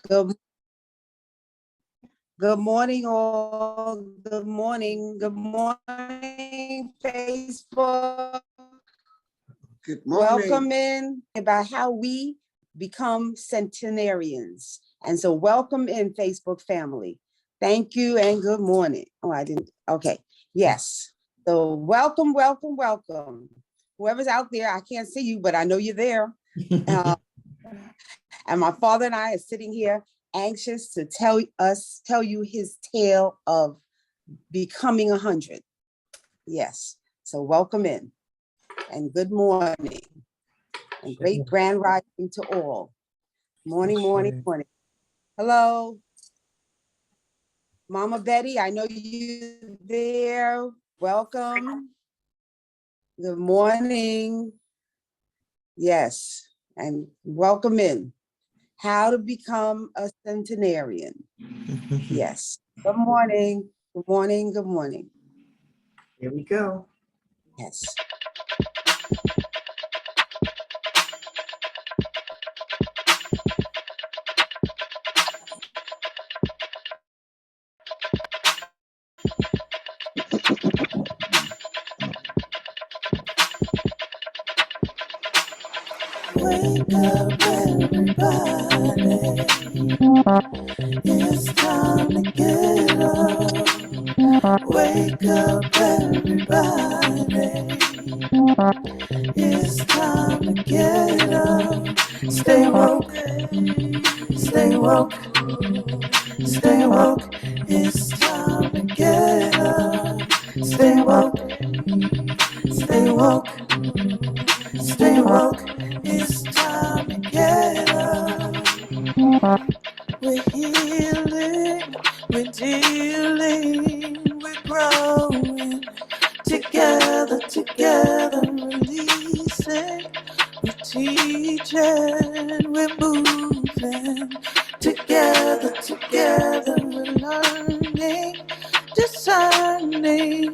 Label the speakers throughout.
Speaker 1: Good, good morning, all. Good morning. Good morning, Facebook.
Speaker 2: Good morning.
Speaker 1: Welcome in about how we become centenarians. And so welcome in, Facebook family. Thank you and good morning. Oh, I didn't. Okay. Yes. So welcome, welcome, welcome. Whoever's out there, I can't see you, but I know you're there. And my father and I are sitting here anxious to tell you his tale of becoming 100. Yes. So welcome in and good morning and great grand rising to all. Morning, morning, morning. Hello. Mama Betty, I know you there. Welcome. Good morning. Yes. And welcome in. How to become a centenarian. Yes. Good morning. Good morning. Good morning.
Speaker 2: Here we go.
Speaker 1: Yes.
Speaker 3: Wake up, everybody. It's time to get up. Wake up, everybody. It's time to get up. Stay woke. Stay woke. Stay woke. It's time to get up. Stay woke. Stay woke. Stay woke. It's time to get up. We're healing, we're dealing, we're growing. Together, together, releasing. We're teaching, we're moving. Together, together, we're learning, discerning.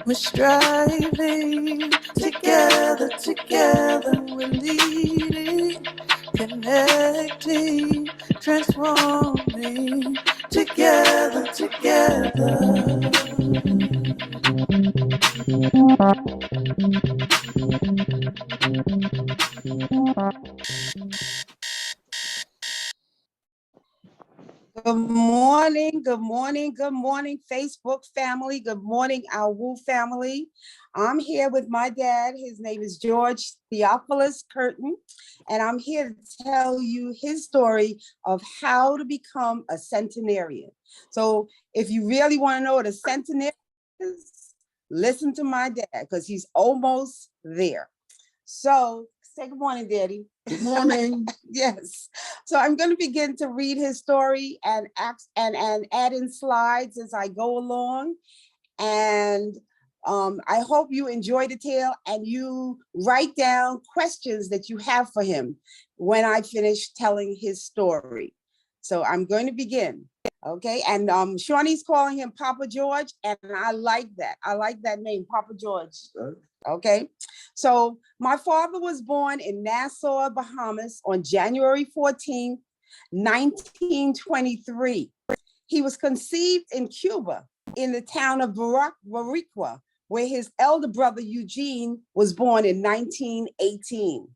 Speaker 3: We're striving. Together, together, we're leading, connecting, transforming. Together, together.
Speaker 1: Good morning, good morning, good morning, Facebook family. Good morning, our Woo family. I'm here with my dad. His name is George Theophilus Kirton, and I'm here to tell you his story of how to become a centenarian. So if you really want to know what a centenarian is, listen to my dad because he's almost there. So say good morning, Daddy.
Speaker 2: Good morning.
Speaker 1: Yes. So I'm going to begin to read his story and add in slides as I go along. And I hope you enjoy the tale and you write down questions that you have for him when I finish telling his story. So I'm going to begin. Okay. And Shawnee's calling him Papa George. And I like that. I like that name, Papa George. Okay. So my father was born in Nassau, Bahamas on January 14th, 1923. He was conceived in Cuba in the town of Boricua, where his elder brother Eugene was born in 1918.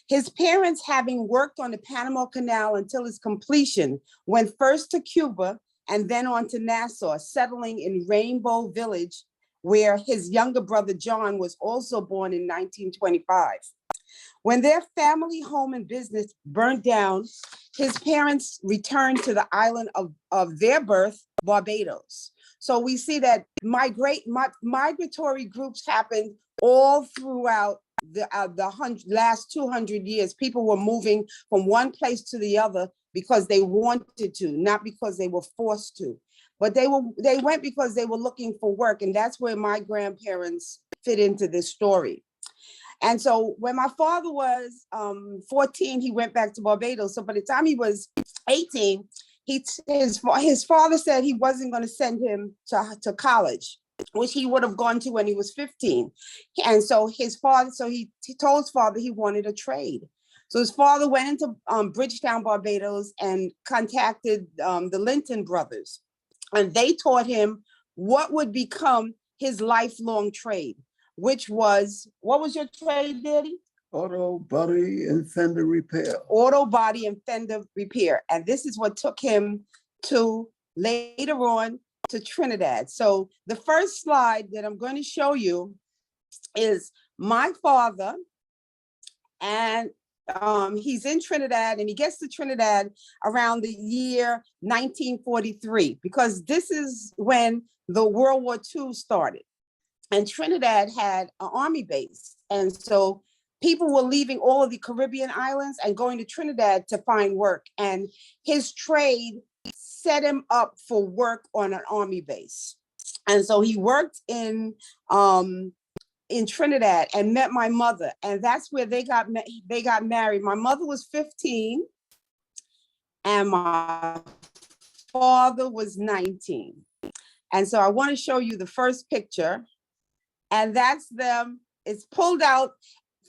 Speaker 1: His parents, having worked on the Panama Canal until its completion, went first to Cuba and then on to Nassau, settling in Rainbow Village, where his younger brother John was also born in 1925. When their family home and business burnt down, his parents returned to the island of their birth, Barbados. So we see that migratory groups happened all throughout the last 200 years. People were moving from one place to the other because they wanted to, not because they were forced to. But they went because they were looking for work. And that's where my grandparents fit into this story. And so when my father was 14, he went back to Barbados. So by the time he was 18, his father said he wasn't going to send him to college, which he would have gone to when he was 15. And so he told his father he wanted a trade. So his father went into Bridgetown, Barbados, and contacted the Linton brothers, and they taught him what would become his lifelong trade, which was, what was your trade, Daddy?
Speaker 2: Auto, body, and fender repair.
Speaker 1: Auto, body, and fender repair. And this is what took him to later on to Trinidad. So the first slide that I'm going to show you is my father, and he's in Trinidad, and he gets to Trinidad around the year 1943, because this is when the World War II started. And Trinidad had an army base. And so people were leaving all of the Caribbean islands and going to Trinidad to find work. And his trade set him up for work on an army base. And so he worked in Trinidad and met my mother. And that's where they got married. My mother was 15 and my father was 19. And so I want to show you the first picture. And that's them. It's pulled out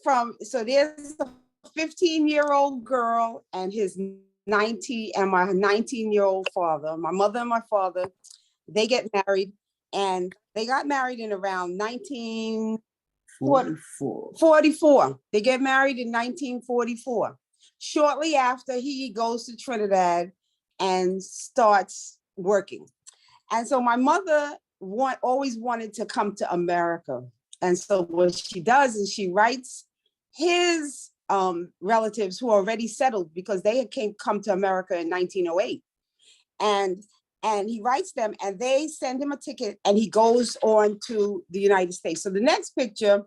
Speaker 1: from, so there's a 15-year-old girl and his 19 and my 19-year-old father. My mother and my father, they get married, and they got married in around 1944. They get married in 1944. Shortly after, he goes to Trinidad and starts working. And so my mother always wanted to come to America. And so what she does is she writes his relatives who are already settled, because they had come to America in 1908. And he writes them, and they send him a ticket, and he goes on to the United States. So the next picture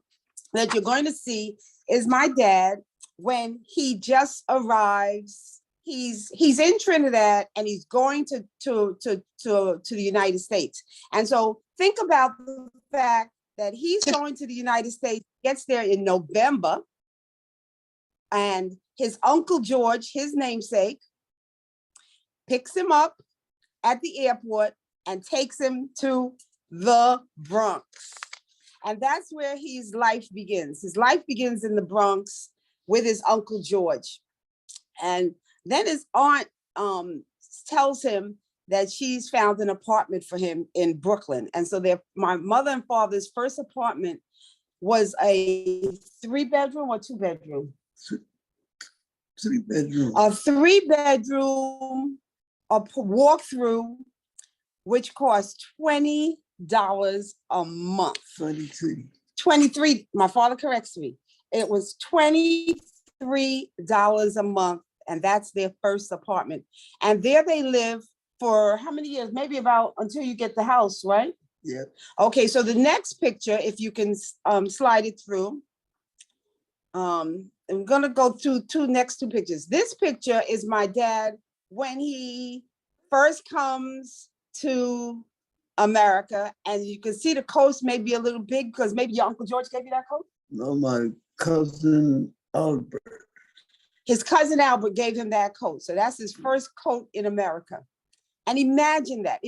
Speaker 1: that you're going to see is my dad when he just arrives. He's in Trinidad, and he's going to the United States. And so think about the fact that he's going to the United States, gets there in November, and his Uncle George, his namesake, picks him up at the airport and takes him to the Bronx. And that's where his life begins. His life begins in the Bronx with his Uncle George. And then his aunt tells him that she's found an apartment for him in Brooklyn. And so my mother and father's first apartment was a 3-bedroom or 2-bedroom?
Speaker 2: 3-bedroom.
Speaker 1: A 3-bedroom, a walk-through, which cost $20 a month. 23. My father corrects me. It was $23 a month, and that's their first apartment. And there they live for how many years? Maybe about until you get the house, right?
Speaker 2: Yeah.
Speaker 1: Okay, so the next picture, if you can slide it through. I'm gonna go through next two pictures. This picture is my dad when he first comes to America, and you can see the coat may be a little big because maybe your Uncle George gave you that coat?
Speaker 2: No, my cousin Albert.
Speaker 1: His cousin Albert gave him that coat. So that's his first coat in America. And imagine that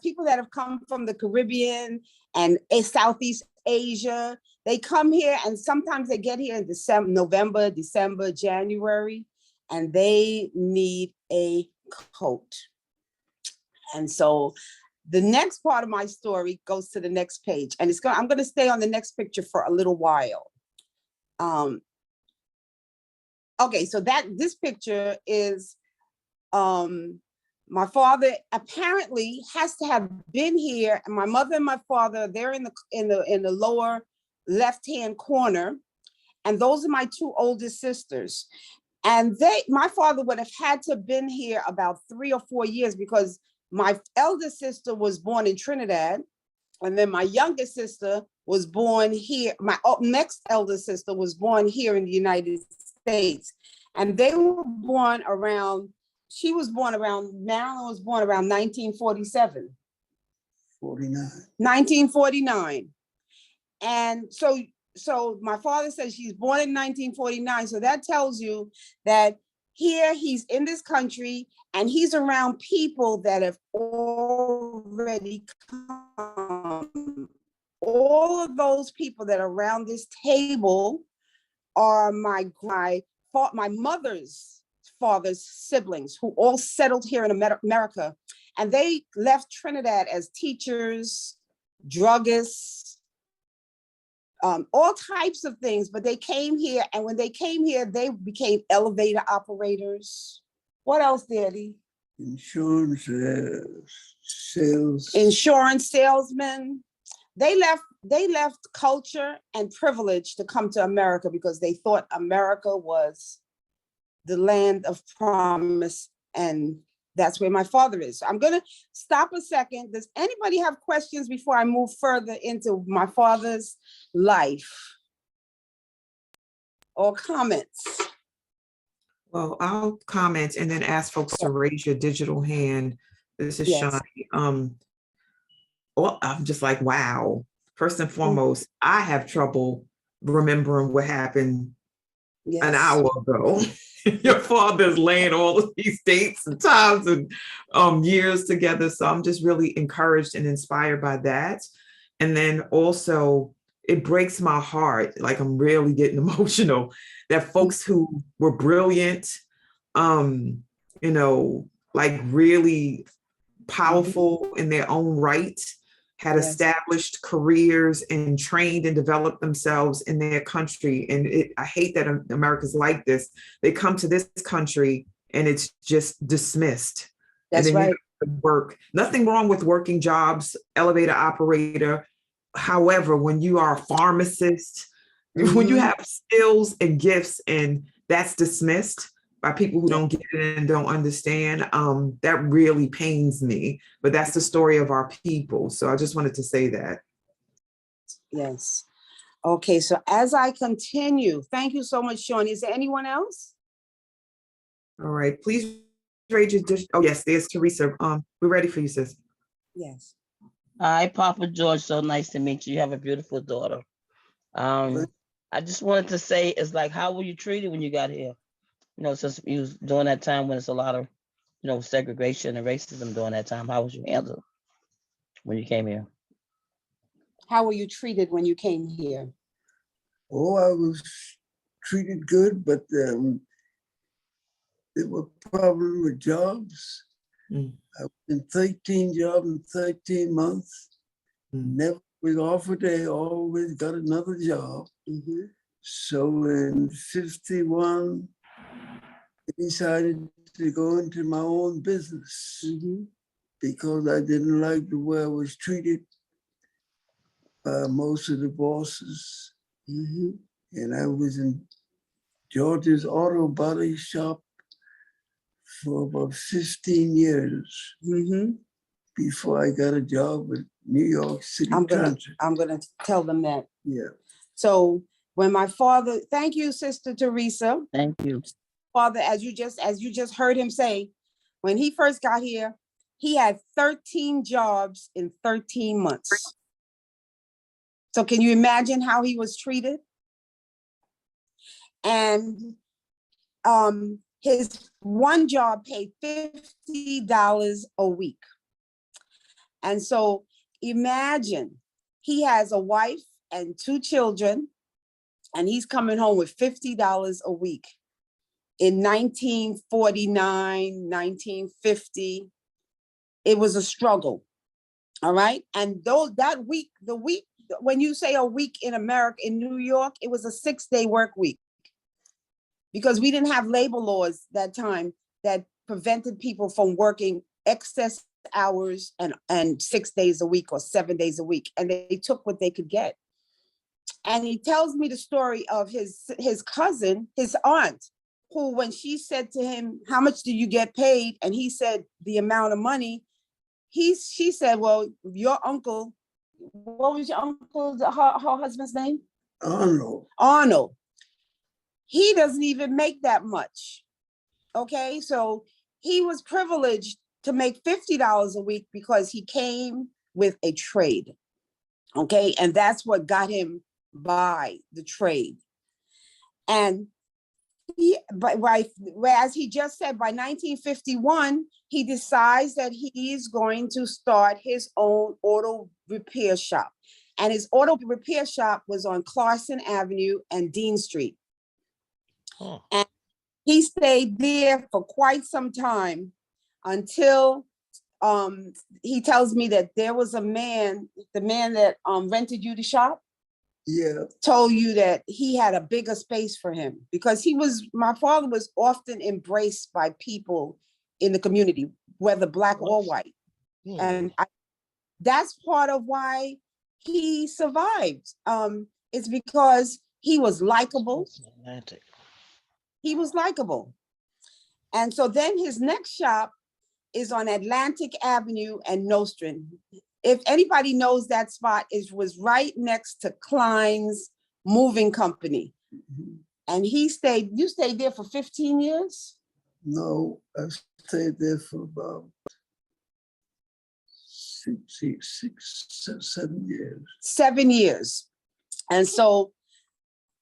Speaker 1: people that have come from the Caribbean and Southeast Asia, they come here, and sometimes they get here in November, December, January, and they need a coat. And so the next part of my story goes to the next page, and I'm going to stay on the next picture for a little while. Okay, so this picture is my father apparently has to have been here, and my mother and my father, they're in the lower left-hand corner, and those are my two oldest sisters. And my father would have had to have been here about 3 or 4 years, because my eldest sister was born in Trinidad, and then my youngest sister was born here. My next eldest sister was born here in the United States, and they were born around. Marilyn was born around 1947. 1949. And so my father says she's born in 1949. So that tells you that here he's in this country, and he's around people that have already come. All of those people that are around this table are my my mother's father's siblings who all settled here in America, and they left Trinidad as teachers, druggists, all types of things, but they came here, and when they came here, they became elevator operators. What else, Daddy?
Speaker 2: Insurance, sales.
Speaker 1: Insurance salesmen. They left culture and privilege to come to America because they thought America was the land of promise, and that's where my father is. So I'm gonna stop a second. Does anybody have questions before I move further into my father's life? Or comments?
Speaker 4: Well, I'll comment and then ask folks to raise your digital hand. This is
Speaker 1: Yes.
Speaker 4: Shawnee. Well, I'm just like, wow. First and foremost, I have trouble remembering what happened an hour ago. Your father's laying all of these dates and times and years together. So I'm just really encouraged and inspired by that. And then also, it breaks my heart, like I'm really getting emotional, that folks who were brilliant, like really powerful in their own right, had established careers and trained and developed themselves in their country. And I hate that America's like this. They come to this country and it's just dismissed.
Speaker 1: That's right.
Speaker 4: Work. Nothing wrong with working jobs, elevator operator. However, when you are a pharmacist, when you have skills and gifts and that's dismissed by people who don't get it and don't understand, that really pains me. But that's the story of our people. So I just wanted to say that.
Speaker 1: Yes. Okay, so as I continue, thank you so much, Sean. Is there anyone else?
Speaker 4: All right, please raise your oh yes, there's Teresa. We're ready for you, sis.
Speaker 1: Yes.
Speaker 5: Hi, Papa George. So nice to meet you. You have a beautiful daughter. I just wanted to say, it's like, how were you treated when you got here? Since you was during that time when it's a lot of, segregation and racism during that time, how was you handled when you came here?
Speaker 1: How were you treated when you came here?
Speaker 2: Oh, I was treated good, but there were problems with jobs. I was in 13 jobs in 13 months. Never was off a day, always got another job. So in 51, I decided to go into my own business because I didn't like the way I was treated by most of the bosses. And I was in George's auto body shop for about 15 years before I got a job with New York City Transit.
Speaker 1: I'm gonna tell them that.
Speaker 2: Yeah.
Speaker 1: So when my father, thank you, Sister Teresa.
Speaker 5: Thank you.
Speaker 1: Father, as you just heard him say, when he first got here, he had 13 jobs in 13 months. So can you imagine how he was treated? And his one job paid $50 a week. And so imagine he has a wife and 2 children, and he's coming home with $50 a week. In 1949, 1950, it was a struggle. All right. And the week, when you say a week in America, in New York, it was a 6-day work week. Because we didn't have labor laws that time that prevented people from working excess hours and 6 days a week or 7 days a week. And they took what they could get. And he tells me the story of his cousin, his aunt, who, when she said to him, how much do you get paid? And he said the amount of money. She said, well, your uncle, what was your uncle, her husband's name? Arnold. He doesn't even make that much. Okay, so he was privileged to make $50 a week because he came with a trade. Okay, and that's what got him by, the trade. And whereas he just said by 1951, he decides that he is going to start his own auto repair shop. And his auto repair shop was on Clarkson Avenue and Dean Street. And He stayed there for quite some time until he tells me that there was a man, the man that rented you the shop, told you that he had a bigger space for him because my father was often embraced by people in the community, whether black or white. And that's part of why he survived. It's because he was likable. He was likable. And so then his next shop is on Atlantic Avenue and Nostrand. If anybody knows that spot, it was right next to Klein's Moving Company. And you stayed there for 15 years?
Speaker 2: No, I stayed there for about 7 years.
Speaker 1: 7 years. And so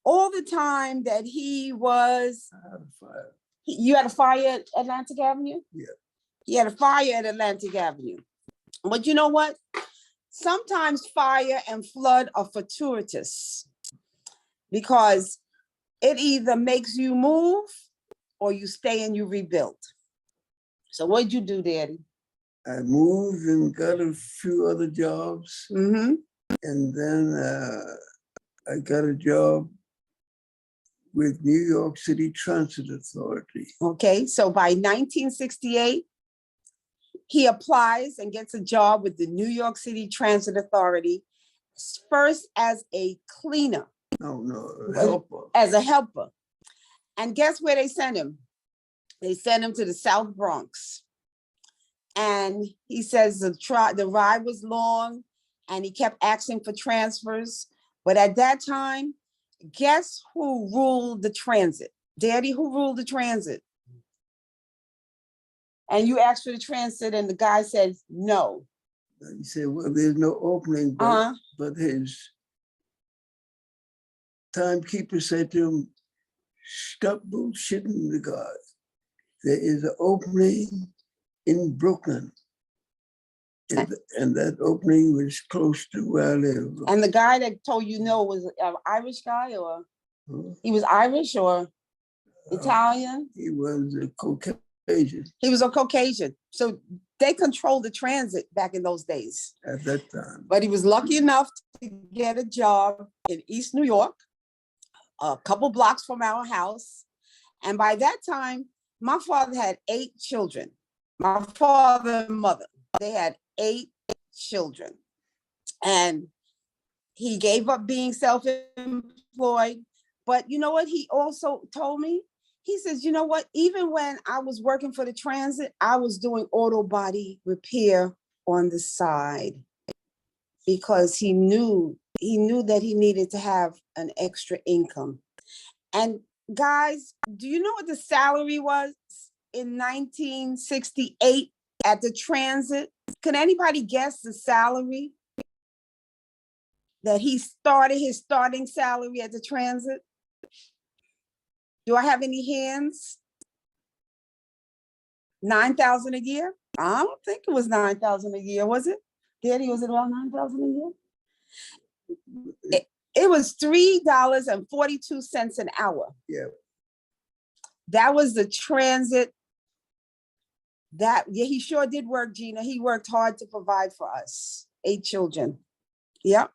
Speaker 1: all the time that he was,
Speaker 2: I had a fire.
Speaker 1: You had a fire at Atlantic Avenue?
Speaker 2: Yeah.
Speaker 1: He had a fire at Atlantic Avenue. But you know what? Sometimes fire and flood are fortuitous because it either makes you move or you stay and you rebuild. So what'd you do, Daddy?
Speaker 2: I moved and got a few other jobs. And then I got a job with New York City Transit Authority.
Speaker 1: Okay, so by 1968, he applies and gets a job with the New York City Transit Authority, first as a cleaner.
Speaker 2: No, helper.
Speaker 1: As a helper. And guess where they sent him? They sent him to the South Bronx. And he says the ride was long and he kept asking for transfers. But at that time, guess who ruled the transit? Daddy, who ruled the transit? And you asked for the transit and the guy said no.
Speaker 2: He said, well, there's no opening, but his timekeeper said to him, stop bullshitting the guy. There is an opening in Brooklyn. And that opening was close to where I live.
Speaker 1: And the guy that told you no was an Irish guy, or he was Irish or Italian?
Speaker 2: He was a Caucasian.
Speaker 1: He was a Caucasian. So they controlled the transit back in those days.
Speaker 2: At that time.
Speaker 1: But he was lucky enough to get a job in East New York, a couple blocks from our house. And by that time, my father had 8 children. My father and mother, they had 8 children. And he gave up being self-employed. But you know what he also told me? He says, you know what? Even when I was working for the transit, I was doing auto body repair on the side because he knew that he needed to have an extra income. And guys, do you know what the salary was in 1968 at the transit? Can anybody guess the salary that he started, his starting salary at the transit? Do I have any hands? 9,000 a year? I don't think it was 9,000 a year, was it? Daddy, was it around 9,000 a year? It was $3.42 an hour.
Speaker 2: Yeah.
Speaker 1: That was the transit. He sure did work, Gina. He worked hard to provide for us, 8 children. Yep.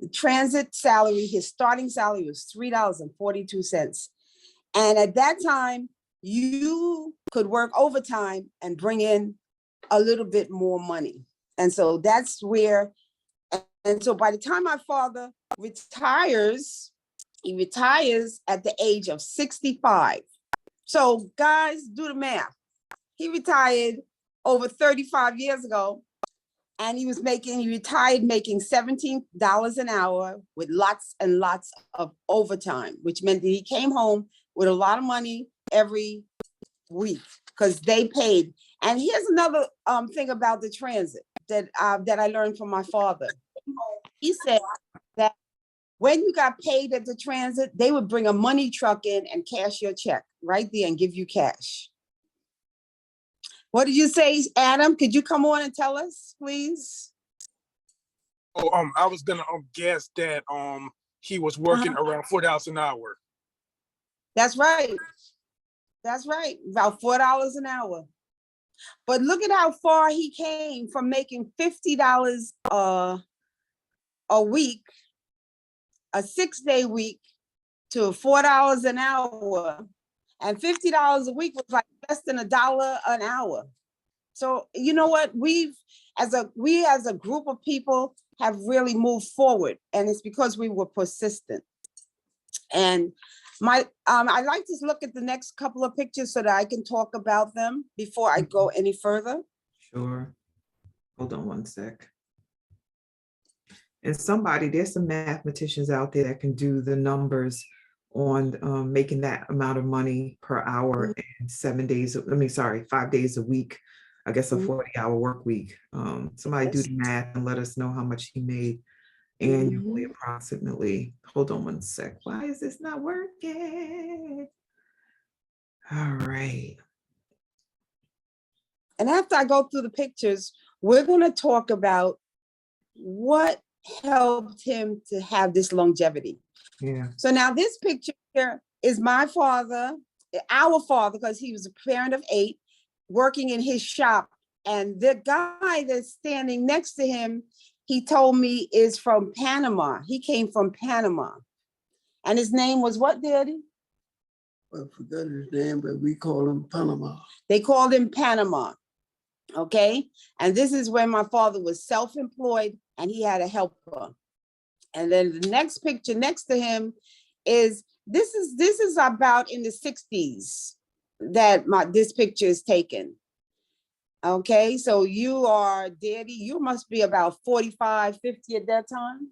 Speaker 1: The transit salary, his starting salary was $3.42. And at that time, you could work overtime and bring in a little bit more money. And so that's where, and so by the time my father retires, he retires at the age of 65. So guys, do the math. He retired over 35 years ago, and he retired making $17 an hour with lots and lots of overtime, which meant that he came home with a lot of money every week because they paid. And here's another thing about the transit that I learned from my father. He said that when you got paid at the transit, they would bring a money truck in and cash your check right there and give you cash. What did you say, Adam? Could you come on and tell us, please?
Speaker 6: Oh, I was gonna guess that he was working around $4 an hour.
Speaker 1: That's right. That's right, about $4 an hour. But look at how far he came from making $50 a week, a 6-day week, to $4 an hour. And $50 a week was like less than $1 an hour. So you know what? We as a group of people have really moved forward, and it's because we were persistent. And I like to look at the next couple of pictures so that I can talk about them before I go any further.
Speaker 4: Sure. Hold on one sec. And there's some mathematicians out there that can do the numbers on making that amount of money per hour and 5 days a week. I guess a 40-hour work week. Somebody do the math and let us know how much he made annually approximately. Hold on one sec. Why is this not working? All right.
Speaker 1: And after I go through the pictures, we're going to talk about what helped him to have this longevity.
Speaker 4: Yeah.
Speaker 1: So now this picture here is my father, our father, because he was a parent of 8, working in his shop. And the guy that's standing next to him, he told me is from Panama. He came from Panama. And his name was what, Daddy?
Speaker 2: I forgot his name, but we call him Panama.
Speaker 1: They called him Panama. Okay. And this is when my father was self-employed and he had a helper. And then the next picture next to him is this is about in the 60s that this picture is taken. Okay, so you are, Daddy, you must be about 45, 50 at that time.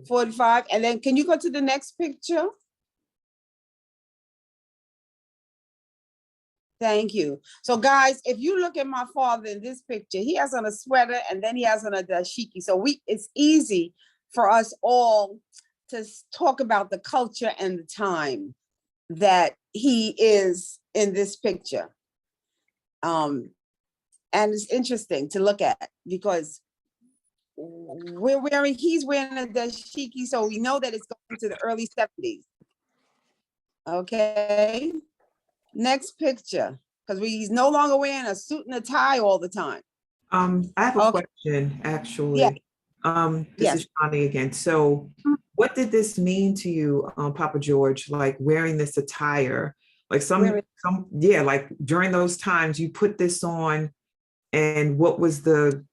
Speaker 1: 45. And then can you go to the next picture? Thank you. So guys, if you look at my father in this picture, he has on a sweater and then he has on a dashiki. So it's easy for us all to talk about the culture and the time that he is in this picture. And it's interesting to look at because he's wearing a dashiki, so we know that it's going to the early 70s. Okay. Next picture, because he's no longer wearing a suit and a tie all the time.
Speaker 4: I have a question, actually.
Speaker 1: Yeah.
Speaker 4: This is Shani again. So what did this mean to you, Papa George, like wearing this attire? Like like during those times you put this on, and what was the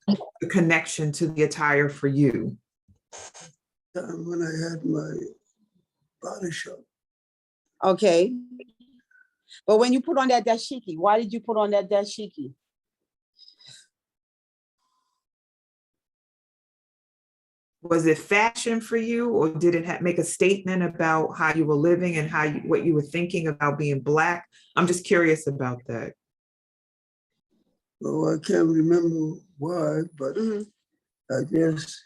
Speaker 4: connection to the attire for you?
Speaker 2: When I had my body shop.
Speaker 1: Okay. But when you put on that dashiki, why did you put on that dashiki?
Speaker 4: Was it fashion for you, or did it make a statement about how you were living and what you were thinking about being Black? I'm just curious about that.
Speaker 2: Oh, I can't remember why, but I just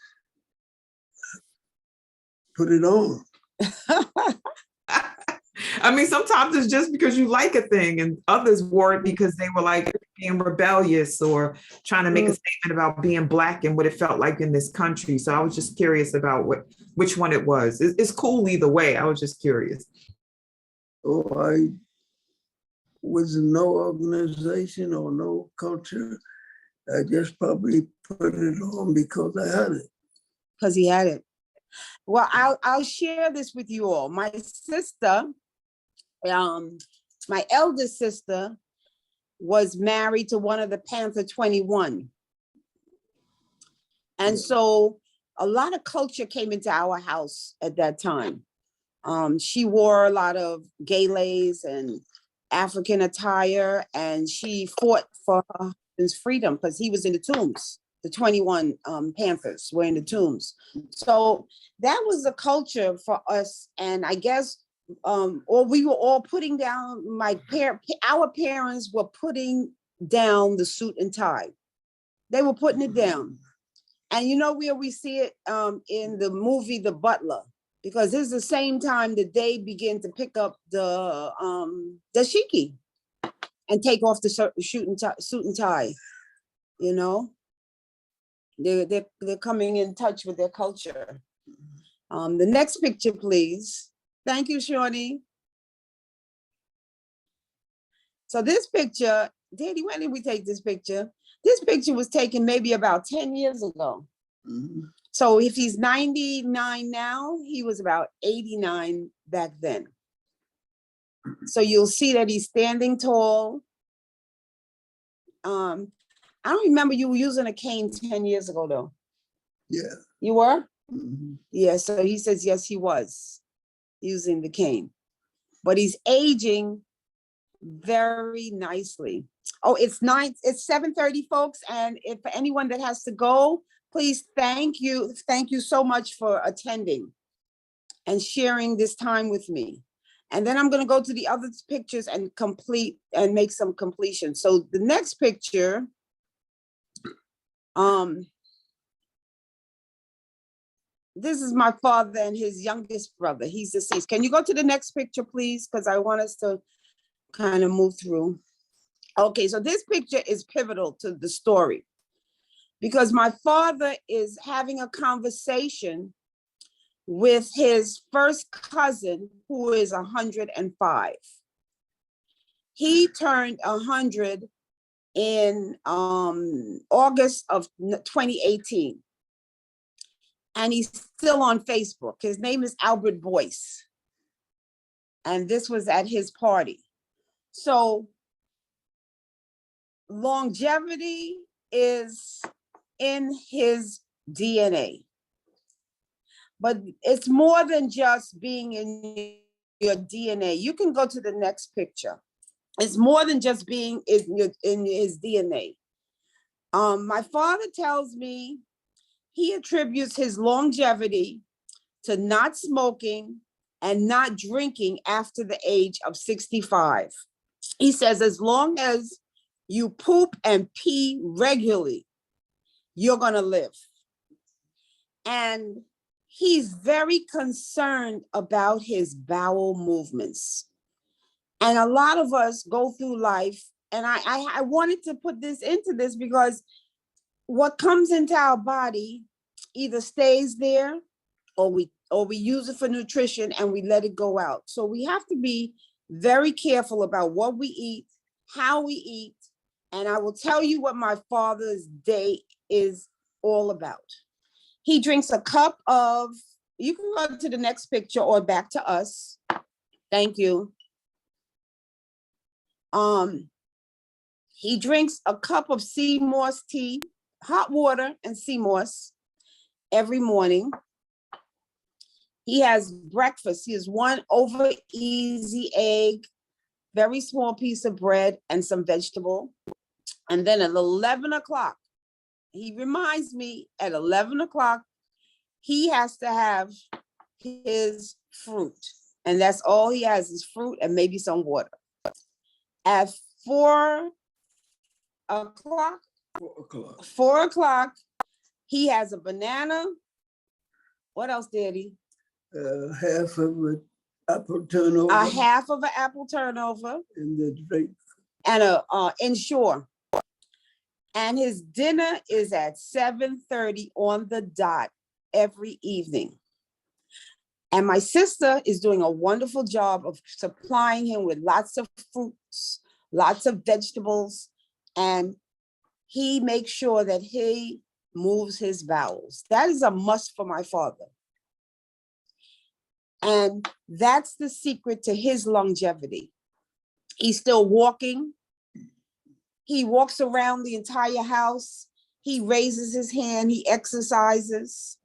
Speaker 2: put it on.
Speaker 4: I mean, sometimes it's just because you like a thing, and others wore it because they were like being rebellious or trying to make a statement about being Black and what it felt like in this country. So I was just curious about which one it was. It's cool either way. I was just curious.
Speaker 2: Oh, I was in no organization or no culture. I just probably put it on because I had it.
Speaker 1: Because he had it. Well, I'll share this with you all. My sister, my eldest sister, was married to one of the Panther 21. And so a lot of culture came into our house at that time. She wore a lot of galas and African attire, and she fought for her husband's freedom because he was in the tombs. The 21 Panthers were in the tombs. So that was the culture for us. And I guess, or we were all putting down, our parents were putting down the suit and tie. They were putting it down. And you know where we see it in the movie, The Butler, because this is the same time that they begin to pick up the dashiki and take off the suit and tie, you know? They're coming in touch with their culture. The next picture, please. Thank you, Shawnee. So this picture, Daddy, when did we take this picture? This picture was taken maybe about 10 years ago.
Speaker 2: Mhm.
Speaker 1: So if he's 99 now, he was about 89 back then. So you'll see that he's standing tall. I don't remember you were using a cane 10 years ago though.
Speaker 2: Yeah.
Speaker 1: You were?
Speaker 2: Mhm.
Speaker 1: Yeah, so he says, yes, he was using the cane. But he's aging very nicely. Oh, it's 7:30, folks. And if for anyone that has to go, please thank you. Thank you so much for attending and sharing this time with me. And then I'm going to go to the other pictures and complete and make some completion. So the next picture, this is my father and his youngest brother. He's deceased. Can you go to the next picture, please? Because I want us to kind of move through. Okay, so this picture is pivotal to the story because my father is having a conversation with his first cousin, who is 105. He turned 100 in August of 2018. And he's still on Facebook. His name is Albert Boyce. And this was at his party. So longevity is in his DNA. But it's more than just being in your DNA. You can go to the next picture. It's more than just being in his DNA. My father tells me he attributes his longevity to not smoking and not drinking after the age of 65. He says, as long as you poop and pee regularly, you're going to live. And he's very concerned about his bowel movements. And a lot of us go through life, and I wanted to put this into this because what comes into our body either stays there or we use it for nutrition and we let it go out. So we have to be very careful about what we eat, how we eat. And I will tell you what my father's day is all about. He drinks a cup of, you can go to the next picture or back to us. Thank you. He drinks a cup of sea moss tea, hot water and sea moss every morning. He has breakfast. He has one over easy egg, very small piece of bread and some vegetable. And then at 11 o'clock, he reminds me at 11 o'clock, he has to have his fruit. And that's all he has is fruit and maybe some water. At 4 o'clock, 4 o'clock, he has a banana. What else, Daddy?
Speaker 2: Half of an apple turnover.
Speaker 1: A half of an apple turnover.
Speaker 2: And the drink.
Speaker 1: And a Ensure. And his dinner is at 7:30 on the dot every evening. And my sister is doing a wonderful job of supplying him with lots of fruits, lots of vegetables, and he makes sure that he moves his bowels. That is a must for my father. And that's the secret to his longevity. He's still walking. He walks around the entire house. He raises his hand, he exercises.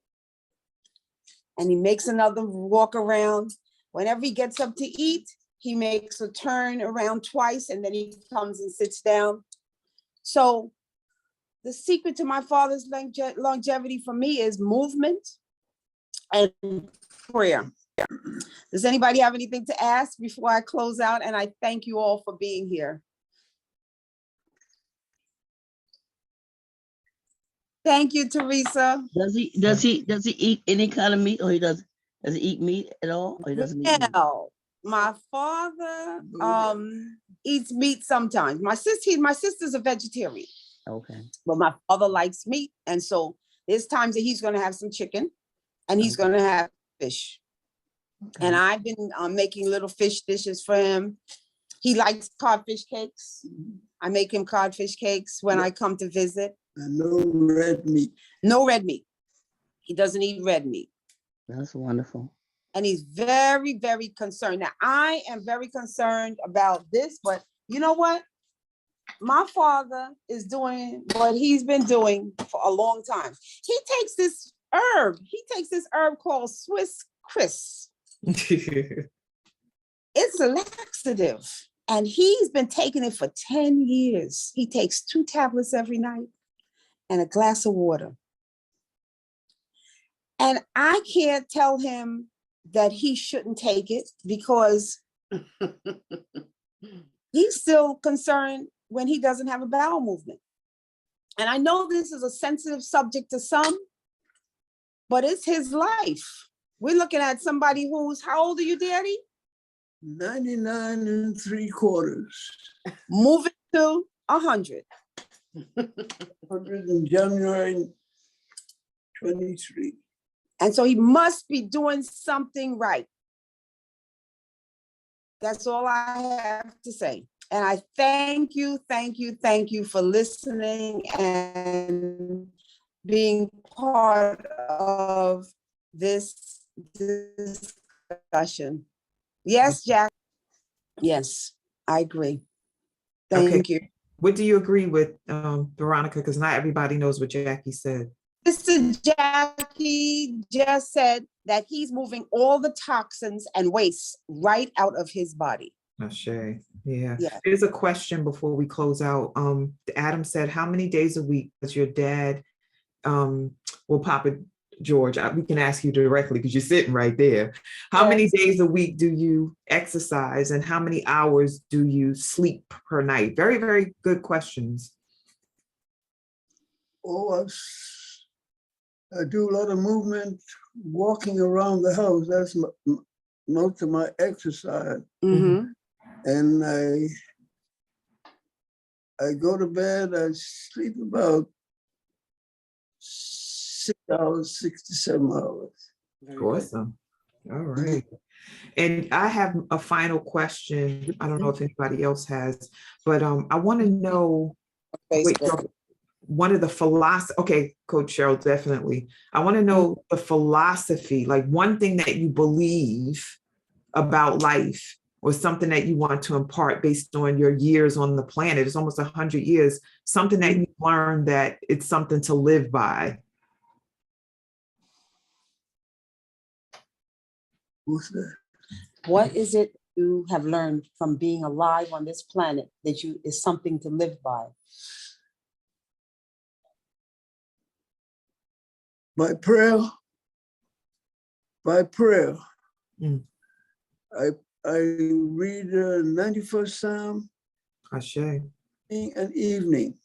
Speaker 1: And he makes another walk around. Whenever he gets up to eat, he makes a turn around twice and then he comes and sits down. So the secret to my father's longevity for me is movement and prayer. Does anybody have anything to ask before I close out? And I thank you all for being here. Thank you, Teresa.
Speaker 5: Does he eat any kind of meat, or does he eat meat at all, or he doesn't eat meat?
Speaker 1: No, my father eats meat sometimes. My sister's a vegetarian.
Speaker 5: Okay.
Speaker 1: But my father likes meat, and so there's times that he's going to have some chicken, and he's going to have fish. Okay. And I've been making little fish dishes for him. He likes codfish cakes. I make him codfish cakes when I come to visit.
Speaker 2: And no red meat.
Speaker 1: No red meat. He doesn't eat red meat.
Speaker 5: That's wonderful.
Speaker 1: And he's very, very concerned. Now, I am very concerned about this, but you know what? My father is doing what he's been doing for a long time. He takes this herb. He takes this herb called Swiss Chris. It's a laxative. And he's been taking it for 10 years. He takes 2 tablets every night and a glass of water. And I can't tell him that he shouldn't take it because he's still concerned when he doesn't have a bowel movement. And I know this is a sensitive subject to some, but it's his life. We're looking at somebody who's, how old are you, Daddy?
Speaker 2: 99 3/4.
Speaker 1: Moving to 100.
Speaker 2: 100 in January 23.
Speaker 1: And so he must be doing something right. That's all I have to say. And I thank you for listening and being part of this discussion. Yes, Jack. Yes, I agree. Thank you.
Speaker 4: What do you agree with, Veronica? Because not everybody knows what Jackie said.
Speaker 1: Mr. Jackie just said that he's moving all the toxins and waste right out of his body.
Speaker 4: Ashe. Yeah.
Speaker 1: Yeah.
Speaker 4: There's a question before we close out. Adam said, how many days a week does your dad, well, Papa George, we can ask you directly because you're sitting right there. How many days a week do you exercise and how many hours do you sleep per night? Very, very good questions.
Speaker 2: Oh, I do a lot of movement, walking around the house. That's most of my exercise.
Speaker 1: Mm-hmm.
Speaker 2: And I go to bed, I sleep about 6 hours, 6 to 7 hours.
Speaker 4: Awesome. All right. And I have a final question. I don't know if anybody else has, but I want to know one of the philosophy. Okay, Coach Cheryl, definitely. I want to know the philosophy, like one thing that you believe about life or something that you want to impart based on your years on the planet. It's almost 100 years, something that you learned that it's something to live by.
Speaker 2: What's that?
Speaker 1: What is it you have learned from being alive on this planet that is something to live by?
Speaker 2: By prayer. I read 91st Psalm.
Speaker 4: Ashe.
Speaker 2: And evening.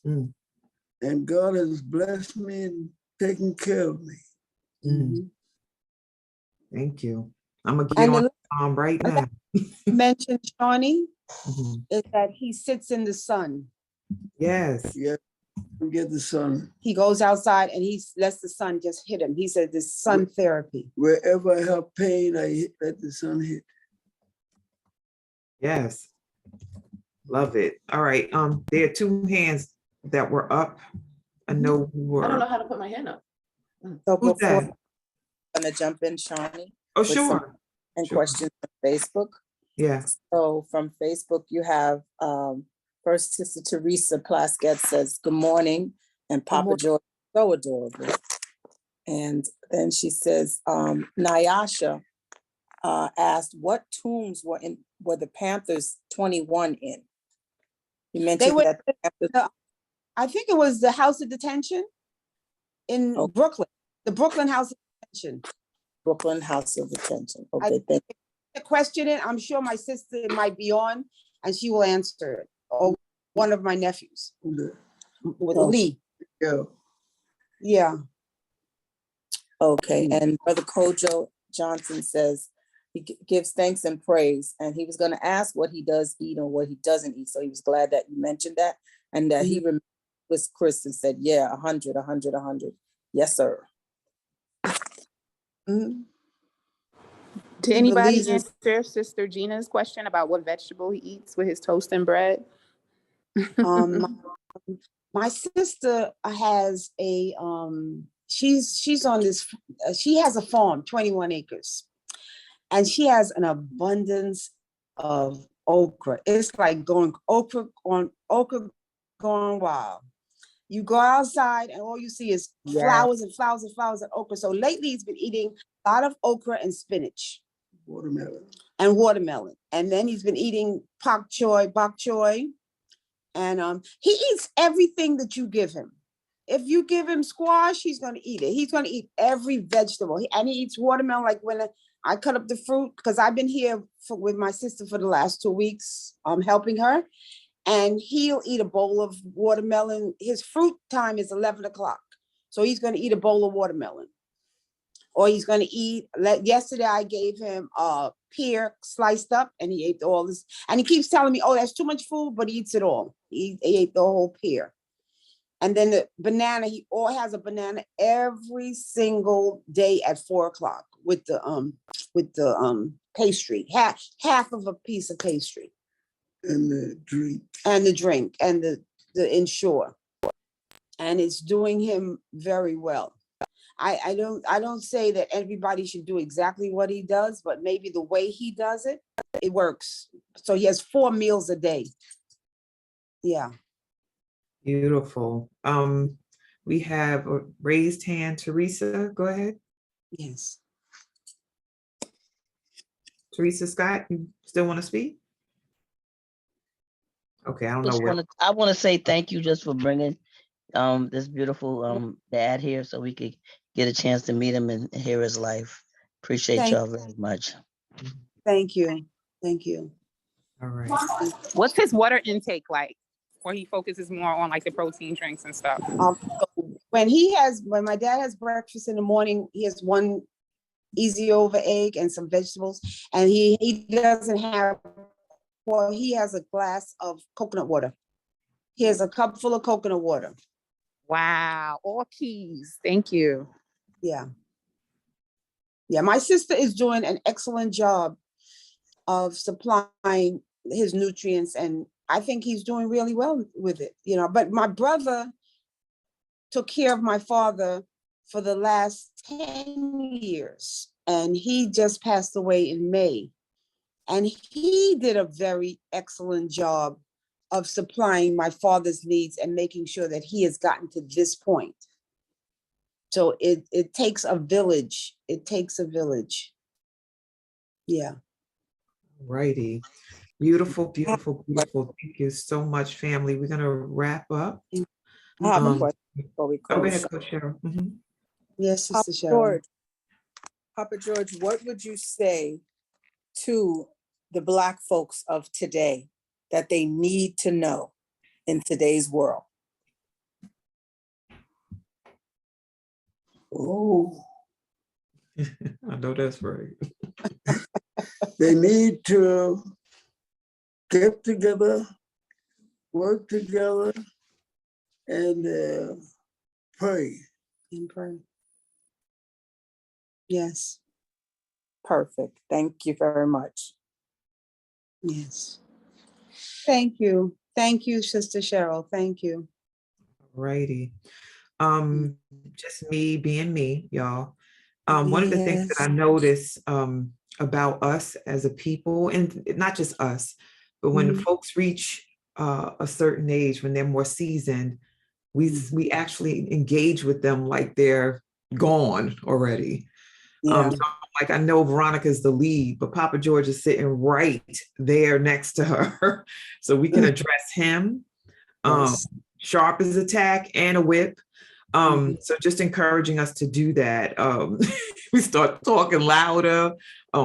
Speaker 2: And God has blessed me and taken care of me.
Speaker 4: Thank you. I'm gonna get on right now.
Speaker 1: Mentioned Shawnee is that he sits in the sun.
Speaker 4: Yes.
Speaker 2: Yeah. Get the sun.
Speaker 1: He goes outside and he lets the sun just hit him. He said this sun therapy.
Speaker 2: Wherever I have pain, I let the sun hit.
Speaker 4: Yes. Love it. All right. There are 2 hands that were up. I know who were.
Speaker 7: I don't know how to put my hand up.
Speaker 1: So
Speaker 4: Who's that?
Speaker 8: I'm gonna jump in, Shawnee.
Speaker 4: Oh, sure.
Speaker 8: And
Speaker 4: Sure.
Speaker 8: questions from Facebook.
Speaker 4: Yeah.
Speaker 8: So from Facebook, you have first Sister Teresa Plaskett says, good morning, and Papa George, so adorable. And then she says, Nyasha asked, what tombs were the Panthers 21 in? You mentioned that
Speaker 1: I think it was the House of Detention in Brooklyn, the Brooklyn House of Detention.
Speaker 8: Brooklyn House of Detention. Okay, thank you.
Speaker 1: The question, I'm sure my sister might be on and she will answer it. Or one of my nephews with Lee.
Speaker 2: Yeah.
Speaker 1: Yeah.
Speaker 8: Okay, and Brother Kojo Johnson says he gives thanks and praise, and he was going to ask what he does eat or what he doesn't eat. So he was glad that you mentioned that, and that he remembered Chris and said, yeah, 100, 100, 100. Yes, sir.
Speaker 7: Did
Speaker 1: He
Speaker 7: anybody
Speaker 1: believes in
Speaker 7: answer Sister Gina's question about what vegetable he eats with his toast and bread?
Speaker 1: my, my sister has a she's on this she has a farm, 21 acres, and she has an abundance of okra. It's like okra going wild. You go outside and all you see is flowers and flowers and flowers of okra. So lately he's been eating a lot of okra and spinach. Watermelon. And then he's been eating bok choy. And he eats everything that you give him. If you give him squash, he's going to eat it. He's going to eat every vegetable. And he eats watermelon. Like when I cut up the fruit, because I've been here with my sister for the last 2 weeks, helping her. And he'll eat a bowl of watermelon. His fruit time is 11 o'clock. So he's going to eat a bowl of watermelon. Or he's going to eat, yesterday I gave him a pear sliced up and he ate all this. And he keeps telling me, oh, that's too much food, but he eats it all. He ate the whole pear. And then the banana, he all has a banana every single day at 4 o'clock with the pastry, half of a piece of pastry.
Speaker 2: And the drink.
Speaker 1: And the Ensure. And it's doing him very well. I don't say that everybody should do exactly what he does, but maybe the way he does it, it works. So he has 4 meals a day. Yeah.
Speaker 4: Beautiful. We have a raised hand. Teresa, go ahead.
Speaker 1: Yes.
Speaker 4: Teresa Scott, you still want to speak? Okay, I don't know.
Speaker 5: I want to say thank you just for bringing this beautiful dad here so we could get a chance to meet him and hear his life. Appreciate y'all very much.
Speaker 1: Thank you. Thank you.
Speaker 4: All right.
Speaker 7: What's his water intake like? Or he focuses more on like the protein drinks and stuff?
Speaker 1: When my dad has breakfast in the morning, he has 1 easy over egg and some vegetables. And he doesn't have, well, he has a glass of coconut water. He has a cup full of coconut water.
Speaker 7: Wow, all keys. Thank you.
Speaker 1: Yeah. Yeah, my sister is doing an excellent job of supplying his nutrients, and I think he's doing really well with it, but my brother took care of my father for the last 10 years, and he just passed away in May. And he did a very excellent job of supplying my father's needs and making sure that he has gotten to this point. So it takes a village. It takes a village. Yeah.
Speaker 4: Righty. Beautiful, beautiful, beautiful. Thank you so much, family. We're going to wrap up.
Speaker 8: I have a question before we close.
Speaker 4: Go ahead, Coach Cheryl.
Speaker 1: Yes, Sister Cheryl.
Speaker 8: Papa George, what would you say to the Black folks of today that they need to know in today's world?
Speaker 2: Oh,
Speaker 4: I know that's right.
Speaker 2: they need to get together, work together, and pray.
Speaker 1: And pray. Yes.
Speaker 8: Perfect. Thank you very much.
Speaker 1: Yes. Thank you. Thank you, Sister Cheryl. Thank you.
Speaker 4: Righty. Just me being me, y'all. One of the things that I notice about us as a people, and not just us, but when folks reach a certain age, when they're more seasoned, we actually engage with them like they're gone already. So like I know Veronica's the lead, but Papa George is sitting right there next to her. So we can address him. Sharp as a tack and a whip. So just encouraging us to do that. We start talking louder,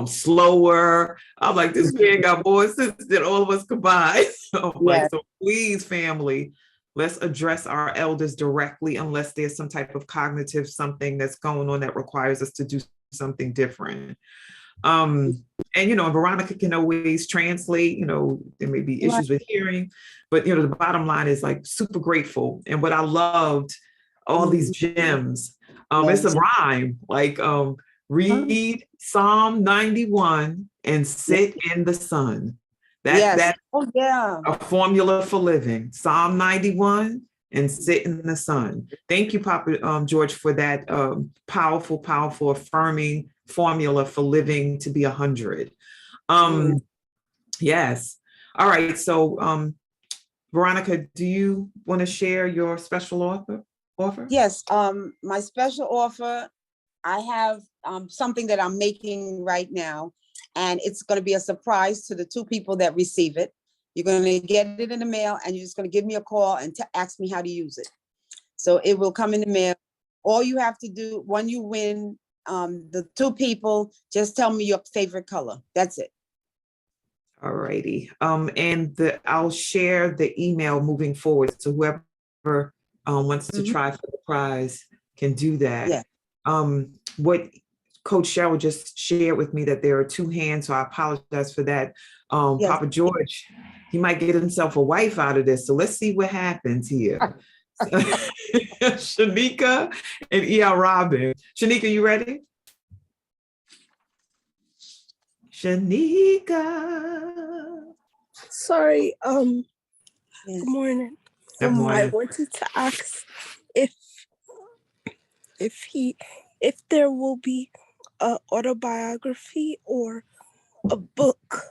Speaker 4: slower. I'm like, this man got more sense than all of us combined. So please, family, let's address our elders directly unless there's some type of cognitive something that's going on that requires us to do something different. And Veronica can always translate, there may be issues with hearing, but the bottom line is like super grateful. And what I loved, all these gems, it's a rhyme, like read Psalm 91 and sit in the sun.
Speaker 1: Yes.
Speaker 4: That's
Speaker 1: Oh, yeah.
Speaker 4: a formula for living. Psalm 91 and sit in the sun. Thank you, Papa George, for that powerful, powerful, affirming formula for living to be 100. Yes. All right. So, Veronica, do you want to share your special offer?
Speaker 1: Yes. My special offer, I have something that I'm making right now, and it's going to be a surprise to the 2 people that receive it. You're going to get it in the mail, and you're just going to give me a call and ask me how to use it. So it will come in the mail. All you have to do when you win, the 2 people, just tell me your favorite color. That's it.
Speaker 4: All righty. And I'll share the email moving forward. So whoever wants to try for the prize can do that.
Speaker 1: Yeah.
Speaker 4: What Coach Cheryl just shared with me that there are 2 hands, so I apologize for that.
Speaker 1: Yes.
Speaker 4: Papa George, he might get himself a wife out of this. So let's see what happens here. Shanika and E.L. Robin. Shanika, you ready? Shanika.
Speaker 9: Sorry,
Speaker 1: Yes.
Speaker 9: good morning.
Speaker 4: Good morning.
Speaker 9: I wanted to ask if there will be a autobiography or a book.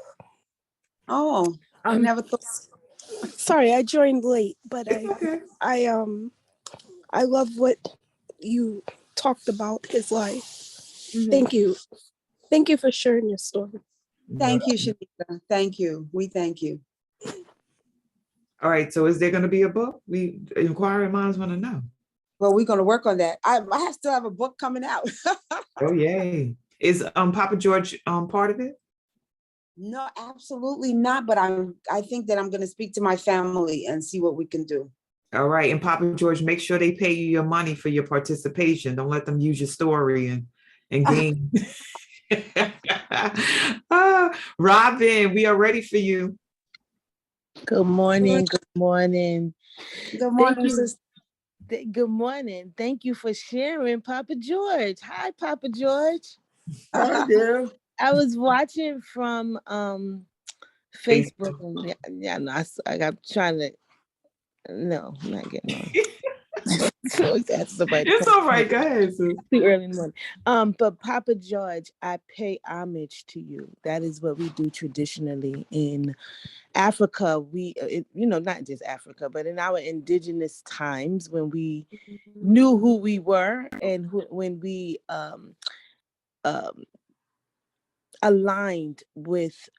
Speaker 1: Oh, I never thought.
Speaker 9: Sorry, I joined late, but
Speaker 4: Okay.
Speaker 9: I love what you talked about his life. Thank you. Thank you for sharing your story.
Speaker 1: Thank you, Shanika. Thank you. We thank you.
Speaker 4: All right. So is there going to be a book? We inquiring minds want to know.
Speaker 1: Well, we're going to work on that. I still have a book coming out.
Speaker 4: Oh, yay. Is Papa George part of it?
Speaker 1: No, absolutely not. But I think that I'm going to speak to my family and see what we can do.
Speaker 4: All right. And Papa George, make sure they pay you your money for your participation. Don't let them use your story and gain. Robin, we are ready for you.
Speaker 10: Good morning. Good morning.
Speaker 1: Good morning, sister.
Speaker 10: Good morning. Thank you for sharing, Papa George. Hi, Papa George.
Speaker 2: Hi there.
Speaker 10: I was watching from Facebook. Yeah, no, I got trying to. No, I'm not getting on.
Speaker 4: It's all right. Go ahead, sis.
Speaker 10: Too early in the morning. But Papa George, I pay homage to you. That is what we do traditionally in Africa. Not just Africa, but in our indigenous times when we knew who we were and when we aligned with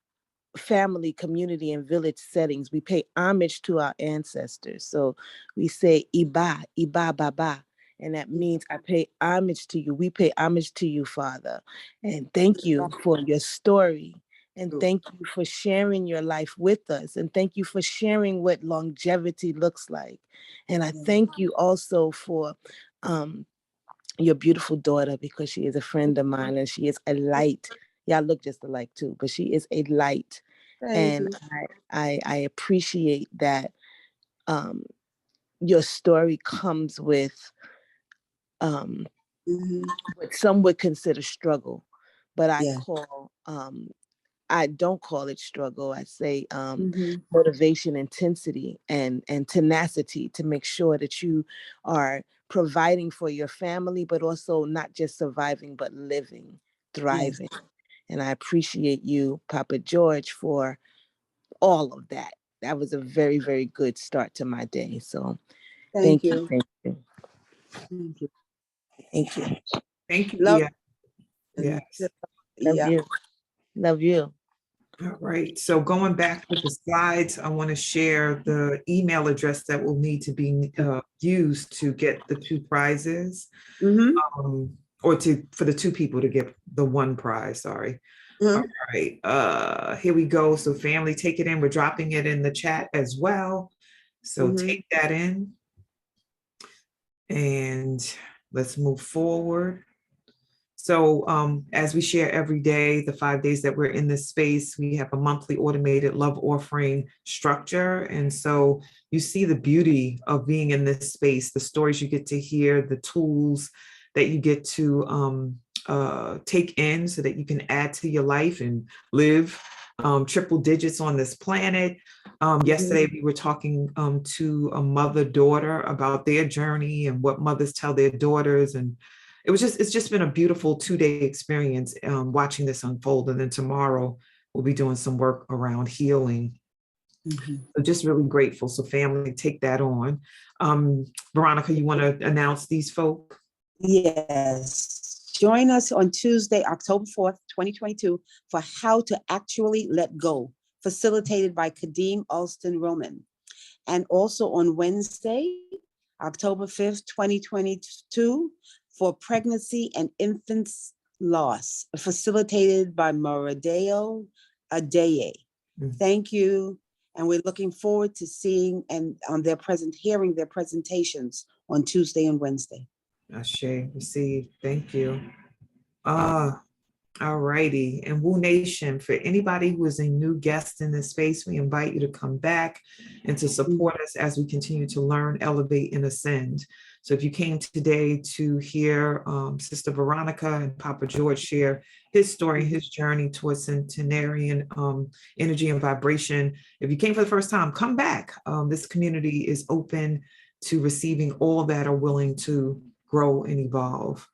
Speaker 10: family, community, and village settings, we pay homage to our ancestors. So we say Iba, Iba Baba. And that means I pay homage to you. We pay homage to you, Father. And thank you for your story. And thank you for sharing your life with us. And thank you for sharing what longevity looks like. And I thank you also for your beautiful daughter, because she is a friend of mine and she is a light. Y'all look just alike too, but she is a light. And I appreciate that your story comes with what some would consider struggle, but I don't call it struggle. I say motivation, intensity, and tenacity to make sure that you are providing for your family, but also not just surviving, but living, thriving. Yes. And I appreciate you, Papa George, for all of that. That was a very, very good start to my day. So thank you. Thank you.
Speaker 1: Thank you.
Speaker 10: Thank you.
Speaker 4: Thank you.
Speaker 1: Love,
Speaker 4: yes.
Speaker 10: Love you. Love you.
Speaker 4: All right. So going back to the slides, I want to share the email address that will need to be used to get the 2 prizes, or for the 2 people to get the 1 prize. Sorry. All right. Here we go. So family, take it in. We're dropping it in the chat as well. So take that in. And let's move forward. So as we share every day, the 5 days that we're in this space, we have a monthly automated love offering structure. And so you see the beauty of being in this space, the stories you get to hear, the tools that you get to take in so that you can add to your life and live triple digits on this planet. Yesterday, we were talking to a mother-daughter about their journey and what mothers tell their daughters. And it's just been a beautiful 2-day experience watching this unfold. And then tomorrow, we'll be doing some work around healing. So just really grateful. So family, take that on. Veronica, you want to announce these folk?
Speaker 1: Yes. Join us on Tuesday, October 4th, 2022 for How to Actually Let Go, facilitated by Kadeem Alston Roman. And also on Wednesday, October 5th, 2022 for Pregnancy and Infants Loss, facilitated by Maradeo Adeye. Thank you. And we're looking forward to seeing and hearing their presentations on Tuesday and Wednesday.
Speaker 4: Ashe, received. Thank you. All righty. And Woo Nation, for anybody who is a new guest in this space, we invite you to come back and to support us as we continue to learn, elevate, and ascend. So if you came today to hear Sister Veronica and Papa George share his story, his journey towards Centenarian energy and vibration, if you came for the first time, come back. This community is open to receiving all that are willing to grow and evolve.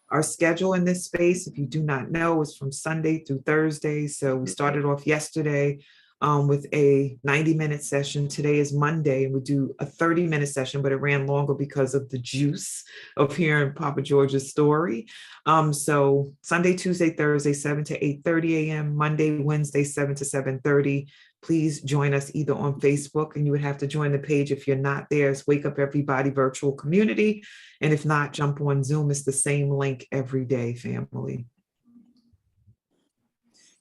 Speaker 4: Our schedule in this space, if you do not know, is from Sunday through Thursday. So we started off yesterday with a 90-minute session. Today is Monday, and we do a 30-minute session, but it ran longer because of the juice of hearing Papa George's story. So Sunday, Tuesday, Thursday, 7 to 8:30 a.m., Monday, Wednesday, 7 to 7:30. Please join us either on Facebook, and you would have to join the page if you're not there. It's Wake Up Everybody Virtual Community. And if not, jump on Zoom. It's the same link every day, family.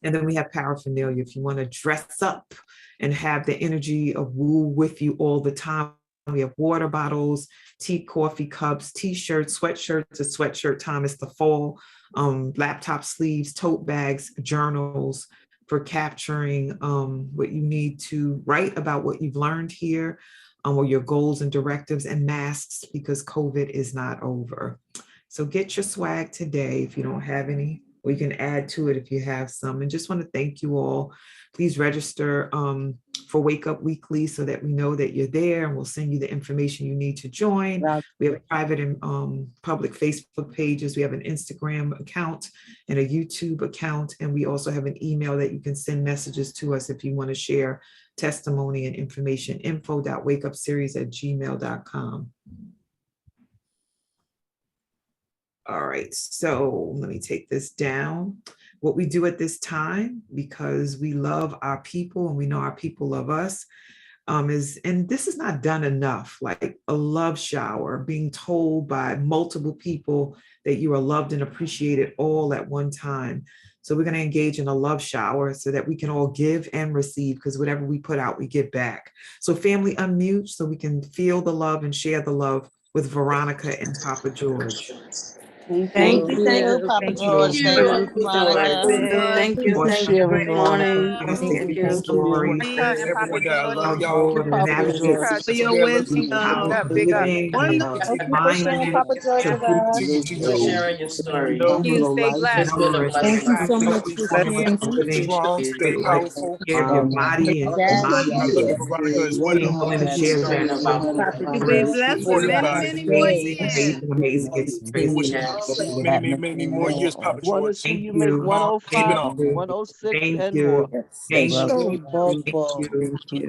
Speaker 4: And then we have paraphernalia. If you want to dress up and have the energy of Woo with you all the time, we have water bottles, tea, coffee cups, t-shirts, sweatshirts. It's sweatshirt time. It's the fall. Laptop sleeves, tote bags, journals for capturing what you need to write about what you've learned here, or your goals and directives, and masks because COVID is not over. So get your swag today if you don't have any, or you can add to it if you have some. And just want to thank you all. Please register for Wake Up Weekly so that we know that you're there, and we'll send you the information you need to join. We have private and public Facebook pages. We have an Instagram account and a YouTube account. And we also have an email that you can send messages to us if you want to share testimony and information, info.wakeupseries@gmail.com. All right, so let me take this down. What we do at this time, because we love our people and we know our people love us, and this is not done enough, like a love shower, being told by multiple people that you are loved and appreciated all at one time. So we're going to engage in a love shower so that we can all give and receive, because whatever we put out, we give back. So family, unmute so we can feel the love and share the love with Veronica and Papa George.
Speaker 5: Thank you, Papa George. Thank you, Veronica.
Speaker 3: Thank you for sharing. Good morning.
Speaker 4: Thank you.
Speaker 6: Veronica and Papa George.
Speaker 4: Our Lord and advocate
Speaker 3: For your wisdom.
Speaker 6: Big up.
Speaker 3: Wonderful.
Speaker 10: Thank you for sharing, Papa George, with us.
Speaker 7: Sharing your story.
Speaker 6: Love
Speaker 7: You
Speaker 6: you.
Speaker 7: stay blessed.
Speaker 10: Thank you so much for sharing.
Speaker 6: Stay strong, stay powerful.
Speaker 4: Care of your body and
Speaker 10: Yes.
Speaker 6: I
Speaker 4: mind.
Speaker 6: love you, Veronica, as well.
Speaker 4: Being willing to share that
Speaker 3: You be blessed for many, many more years.
Speaker 4: amazing experience.
Speaker 6: Many more years, Papa
Speaker 11: Want to
Speaker 6: George.
Speaker 11: see you make 105, 106,
Speaker 4: Thank
Speaker 11: and
Speaker 4: you.
Speaker 11: more.
Speaker 4: Thank you.
Speaker 10: Both.
Speaker 4: Thank you.